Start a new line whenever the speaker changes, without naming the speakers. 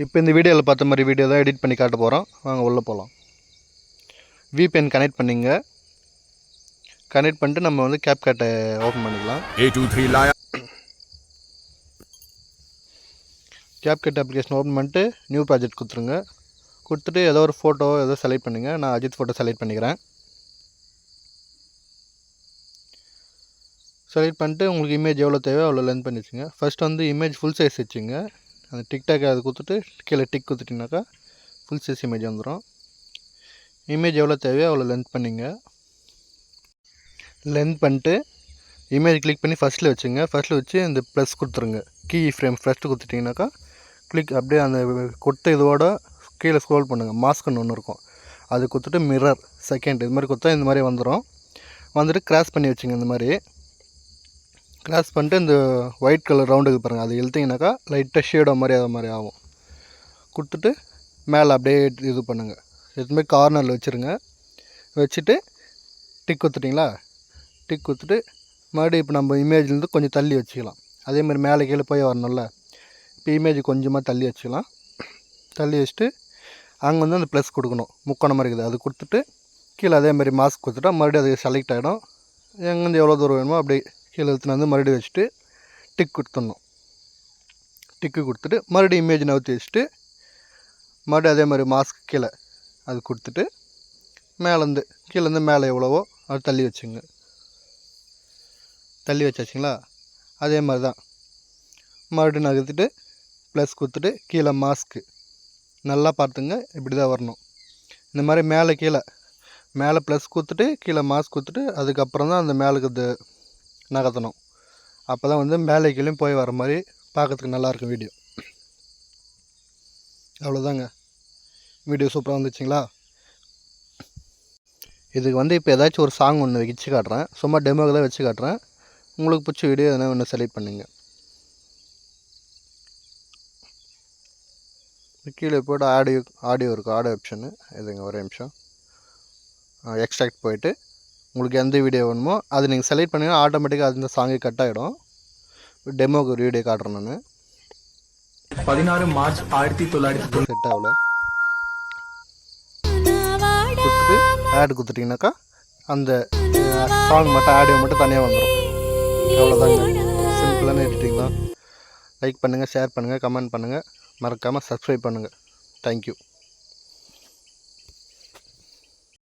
இப்போ இந்த வீடியோவில் பார்த்த மாதிரி வீடியோ தான் எடிட் பண்ணி காட்ட போகிறோம். வாங்க உள்ளே போகலாம். VPN கனெக்ட் பண்ணிங்க. கனெக்ட் பண்ணிட்டு நம்ம வந்து CapCut ஓப்பன் பண்ணிக்கலாம். CapCut அப்ளிகேஷன் ஓப்பன் பண்ணிட்டு நியூ ப்ராஜெக்ட் கொடுத்துருங்க. கொடுத்துட்டு ஏதோ ஒரு ஃபோட்டோ ஏதோ செலக்ட் பண்ணுங்கள். நான் அஜித் ஃபோட்டோ செலக்ட் பண்ணிக்கிறேன். செலக்ட் பண்ணிட்டு உங்களுக்கு இமேஜ் எவ்வளோ தேவையோ அவ்வளோ லென்த் பண்ணி வச்சுங்க. ஃபஸ்ட் வந்து இமேஜ் ஃபுல் சைஸ் வச்சுங்க. அந்த டிக்டாக் அது கொடுத்துட்டு கீழே டிக் கொடுத்துட்டிங்கனாக்கா ஃபுல் சைஸ் இமேஜ் வந்துடும். இமேஜ் எவ்வளோ தேவையோ அவ்வளோ லென்த் பண்ணிங்க. லென்த் பண்ணிட்டு இமேஜ் கிளிக் பண்ணி ஃபஸ்ட்டில் வச்சுங்க. ஃபஸ்ட்டில் வச்சு இந்த ப்ளஸ் கொடுத்துருங்க. கீ ஃப்ரேம் ஃபஸ்ட்டு கொடுத்துட்டிங்கனாக்கா கிளிக் அப்படியே அந்த கொடுத்த இதோட கீழே ஸ்க்ரோல் பண்ணுங்கள். மாஸ்க்குன்னு ஒன்று இருக்கும், அது கொடுத்துட்டு மிரர் செகண்ட் இது மாதிரி கொடுத்தா இந்த மாதிரி வந்துடும். வந்துட்டு கிராஸ் பண்ணி வச்சுங்க. இந்த மாதிரி கிராஸ் பண்ணிட்டு இந்த ஒயிட் கலர் ரவுண்டுக்கு பாருங்கள், அது இழுத்திங்கனாக்கா லைட்டாக ஷேடோ மாதிரி அது மாதிரி ஆகும். கொடுத்துட்டு மேலே அப்படியே இது பண்ணுங்கள். எதுவுமே கார்னரில் வச்சுருங்க. வச்சுட்டு டிக் கொடுத்துட்டிங்களா, டிக் கொடுத்துட்டு மறுபடியும் இப்போ நம்ம இமேஜ்லேருந்து கொஞ்சம் தள்ளி வச்சுக்கலாம். அதே மாதிரி மேலே கீழே போய் வரணும்ல, இப்போ இமேஜ் கொஞ்சமாக தள்ளி வச்சுக்கலாம். தள்ளி வச்சுட்டு அங்கே வந்து அந்த ப்ளஸ் கொடுக்கணும், முக்கோணம் மாதிரி இருக்குது, அது கொடுத்துட்டு கீழே அதே மாதிரி மாஸ்க் கொடுத்துட்டா மறுபடியும் அது செலக்ட் ஆகிடும். எங்கேருந்து எவ்வளோ தூரம் வேணுமோ அப்படியே கீழே எடுத்துன்னு வந்து மறுபடியும் வச்சுட்டு டிக் கொடுத்துடணும். டிக்கு கொடுத்துட்டு மறுபடியும் இமேஜ் நவுத்தி வச்சுட்டு மறுபடியும் அதே மாதிரி மாஸ்க் கீழே அது கொடுத்துட்டு மேலேருந்து கீழேருந்து மேலே எவ்வளவோ அது தள்ளி வச்சுங்க. தள்ளி வச்சாச்சுங்களா, அதே மாதிரி தான் மறுபடியும் நகர்த்திட்டு ப்ளஸ் கொடுத்துட்டு கீழே மாஸ்க்கு நல்லா பார்த்துங்க. இப்படி தான் வரணும். இந்த மாதிரி மேலே கீழே மேலே ப்ளஸ் கொடுத்துட்டு கீழே மாஸ்க் கொடுத்துட்டு அதுக்கப்புறம் தான் அந்த மேலுக்கு இது நகர்த்தணும். அப்போ தான் வந்து மேலே கீழே போய் வர மாதிரி பார்க்கறதுக்கு நல்லாயிருக்கும் வீடியோ. அவ்வளோதாங்க, வீடியோ சூப்பராக வந்துச்சுங்களா. இதுக்கு வந்து இப்போ ஏதாச்சும் ஒரு சாங் ஒன்று வச்சு காட்டுறேன், சும்மா டெமோக்கு தான் வச்சு காட்டுறேன். உங்களுக்கு பிடிச்ச வீடியோ எதனா ஒன்று செலக்ட் பண்ணுங்க. கீழே போய்ட்டு ஆடியோ இருக்குது, ஆடியோ ஆப்ஷனு இதுங்க. ஒரே நிமிஷம், எக்ஸ்ட்ராக்ட் போயிட்டு உங்களுக்கு எந்த வீடியோ வேணுமோ அது நீங்கள் செலக்ட் பண்ணிங்கன்னா ஆட்டோமேட்டிக்காக அந்த சாங்கே கட் ஆகிடும். டெமோக்கு ஒரு வீடியோ காட்டுறேன் நான்.
16 மார்ச் 1900
செட் ஆகல கொடுத்துட்டு ஆட் கொடுத்துட்டிங்கனாக்கா அந்த சாங் மட்டும் ஆடியோ மட்டும் தனியாக வந்துடும். அவ்வளோதாங்க, சிம்பிளான எடிட்டிங் தான். லைக் பண்ணுங்கள், ஷேர் பண்ணுங்கள், கமெண்ட் பண்ணுங்கள், மறக்காமல் சப்ஸ்கிரைப் பண்ணுங்கள். தேங்க்யூ.